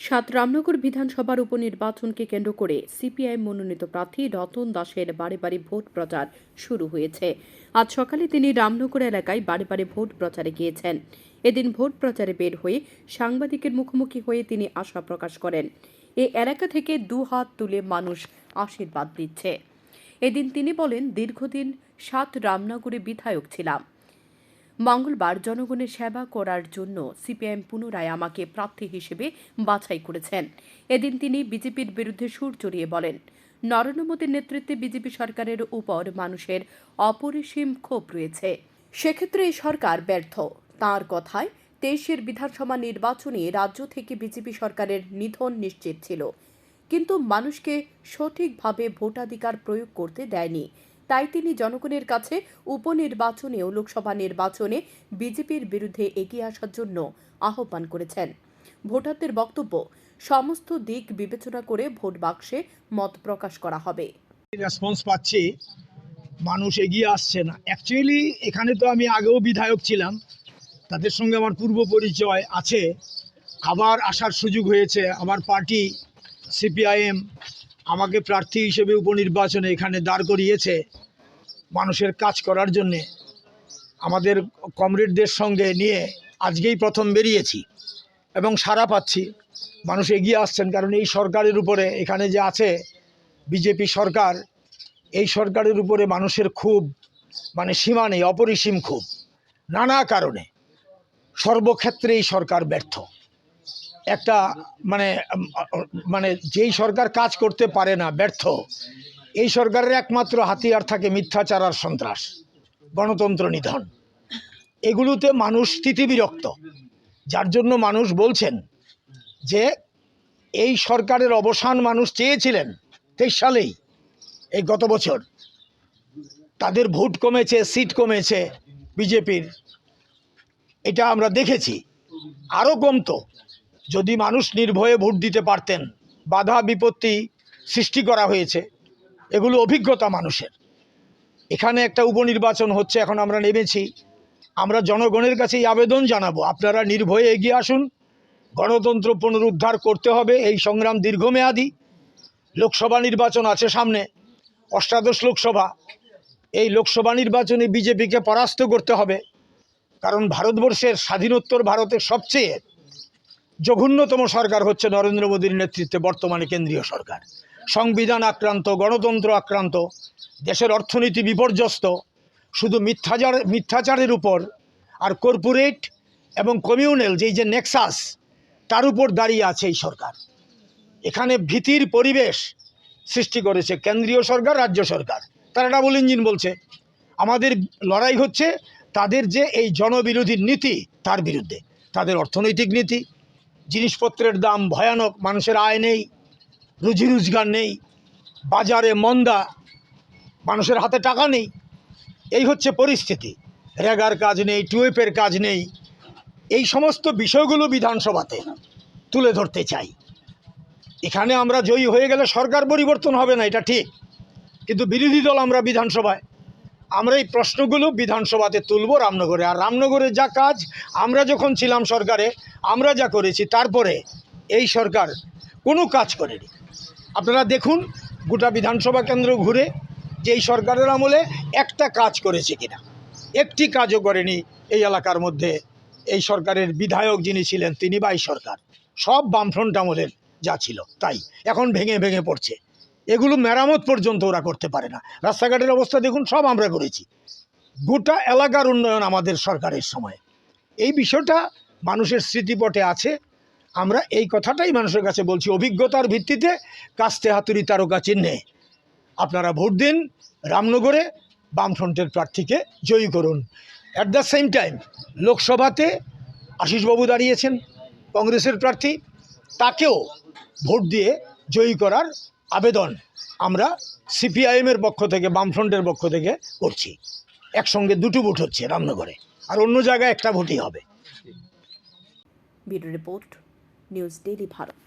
সাত রামনগর বিধানসভার উপনির্বাচনকে কেন্দ্র করে সিপিআইএম মনোনীত প্রার্থী রতন দাসের বাড়ি বাড়ি ভোট প্রচার শুরু হয়েছে। আজ সকালে তিনি রামনগর এলাকায় বাড়ি বাড়ি ভোট প্রচারে গিয়েছেন। এদিন ভোট প্রচারে বের হয়ে সাংবাদিকের মুখোমুখি হয়ে তিনি আশা প্রকাশ করেন, এই এলাকা থেকে দুহাত তুলে মানুষ আশীর্বাদ দিচ্ছে। এদিন তিনি বলেন, দীর্ঘদিন সাত রামনগরে বিধায়ক ছিলাম। মঙ্গলবার জনগণের সেবা করার জন্য সিপিআইএম পুনরায় আমাকে প্রার্থী হিসেবে বাছাই করেছেন। এদিন তিনি বিজেপির বিরুদ্ধে সুর চড়িয়ে বলেন, নরেন্দ্র মোদীর নেতৃত্বে বিজেপি সরকারের উপর মানুষের অপরিসীম ক্ষোভ রয়েছে, সেক্ষেত্রে এই সরকার ব্যর্থ। তাঁর কথায় 23-এর বিধানসভা নির্বাচনে রাজ্য থেকে বিজেপি সরকারের নিধন নিশ্চিত ছিল, কিন্তু মানুষকে সঠিকভাবে ভোটাধিকার প্রয়োগ করতে দেয়নি। তাই তিনি জনগণের কাছে উপনির্বাচনে ও লোকসভা নির্বাচনে বিজেপির বিরুদ্ধে এগিয়ে আসার জন্য আহ্বান করেছেন। ভোটারদের বক্তব্য, সমস্ত দিক বিবেচনা করে ভোট বাক্সে মত প্রকাশ করা হবে। রেসপন্স পাচ্ছি, মানুষ এগিয়ে আসছে না। অ্যাকচুয়ালি এখানে তো আমি আগেও বিধায়ক ছিলাম, তাদের সঙ্গে আমার পূর্ব পরিচয় আছে। আবার আসার সুযোগ হয়েছে, আমার পার্টি সিপিআইএম আমাকে প্রার্থী হিসেবে উপনির্বাচনে এখানে দাঁড় করিয়েছে মানুষের কাজ করার জন্যে। আমাদের কমরেডদের সঙ্গে নিয়ে আজকেই প্রথম বেরিয়েছি এবং সাড়া পাচ্ছি, মানুষ এগিয়ে আসছেন। কারণ এই সরকারের উপরে, এখানে যে আছে বিজেপি সরকার, এই সরকারের উপরে মানুষের খুব সীমা নেই, অপরিসীম খুব। নানা কারণে সর্বক্ষেত্রে এই সরকার ব্যর্থ। একটা যেই সরকার কাজ করতে পারে না, ব্যর্থ, এই সরকারের একমাত্র হাতিয়ার থাকে মিথ্যাচার আর সন্ত্রাস, গণতন্ত্র নিধন। এগুলোতে মানুষ স্থিতিবিরক্ত, যার জন্য মানুষ বলছেন যে এই সরকারের অবসান মানুষ চেয়েছিলেন 23 সালেই। এই গত বছর তাদের ভোট কমেছে, সিট কমেছে বিজেপির, এটা আমরা দেখেছি। আরও কমতো যদি মানুষ নির্ভয়ে ভোট দিতে পারতেন। বাধা বিপত্তি সৃষ্টি করা হয়েছে, এগুলো অভিজ্ঞতা মানুষের। এখানে একটা উপনির্বাচন হচ্ছে, এখন আমরা নেমেছি। আমরা জনগণের কাছে এই আবেদন জানাবো, আপনারা নির্ভয়ে এগিয়ে আসুন। গণতন্ত্র পুনরুদ্ধার করতে হবে, এই সংগ্রাম দীর্ঘমেয়াদী। লোকসভা নির্বাচন আছে সামনে, অষ্টাদশ লোকসভা। এই লোকসভা নির্বাচনে বিজেপিকে পরাস্ত করতে হবে, কারণ ভারতবর্ষের স্বাধীনোত্তর ভারতের সবচেয়ে জঘন্যতম সরকার হচ্ছে নরেন্দ্র মোদীর নেতৃত্বে বর্তমানে কেন্দ্রীয় সরকার। সংবিধান আক্রান্ত, গণতন্ত্র আক্রান্ত, দেশের অর্থনীতি বিপর্যস্ত, শুধু মিথ্যাচারের উপর আর কর্পোরেট এবং কমিউনাল যে নেক্সাস, তার উপর দাঁড়িয়ে আছে এই সরকার। এখানে ভীতির পরিবেশ সৃষ্টি করেছে কেন্দ্রীয় সরকার, রাজ্য সরকার। তারা ডাবল ইঞ্জিন বলছে। আমাদের লড়াই হচ্ছে তাদের যে এই জনবিরোধী নীতি, তার বিরুদ্ধে। তাদের অর্থনৈতিক নীতি, জিনিসপত্রের দাম ভয়ানক, মানুষের আয় নেই, রুজি রোজগার নেই, বাজারে মন্দা, মানুষের হাতে টাকা নেই, এই হচ্ছে পরিস্থিতি। রেগার কাজ নেই, টুয়েপের কাজ নেই। এই সমস্ত বিষয়গুলো বিধানসভাতে তুলে ধরতে চাই। এখানে আমরা জয়ী হয়ে গেলে সরকার পরিবর্তন হবে না, এটা ঠিক, কিন্তু বিরোধী দল আমরা বিধানসভায়, আমরা এই প্রশ্নগুলো বিধানসভাতে তুলব রামনগরে। আর রামনগরে যা কাজ আমরা যখন ছিলাম সরকারে, আমরা যা করেছি, তারপরে এই সরকার কোনো কাজ করেনি। আপনারা দেখুন গোটা বিধানসভা কেন্দ্র ঘুরে যে এই সরকারের আমলে একটা কাজ করেছে কিনা। একটি কাজও করেনি এই এলাকার মধ্যে। এই সরকারের বিধায়ক যিনি ছিলেন, তিনি বা এই সরকার, সব বামফ্রন্ট আমলের যা ছিল তাই এখন ভেঙে ভেঙে পড়ছে। এগুলো মেরামত পর্যন্ত ওরা করতে পারে না। রাস্তাঘাটের অবস্থা দেখুন, সব আমরা করেছি। গোটা এলাকার উন্নয়ন আমাদের সরকারের সময়। এই বিষয়টা মানুষের স্মৃতিপটে আছে। আমরা এই কথাটাই মানুষের কাছে বলছি, অভিজ্ঞতার ভিত্তিতে কাস্তে হাতুড়ি তারকা চিহ্নে আপনারা ভোট দিন, রামনগরে বামফ্রন্টের প্রার্থীকে জয়ী করুন। অ্যাট দ্য সেম টাইম লোকসভাতে আশিসবাবু দাঁড়িয়েছেন, কংগ্রেসের প্রার্থী, তাকেও ভোট দিয়ে জয়ী করার আবেদন আমরা সিপিআইএমের পক্ষ থেকে, বামফ্রন্টের পক্ষ থেকে করছি। একসঙ্গে দুটো ভোট হচ্ছে রামনগরে, আর অন্য জায়গায় একটা ভোটই হবে। Bureau report, news daily Bharat.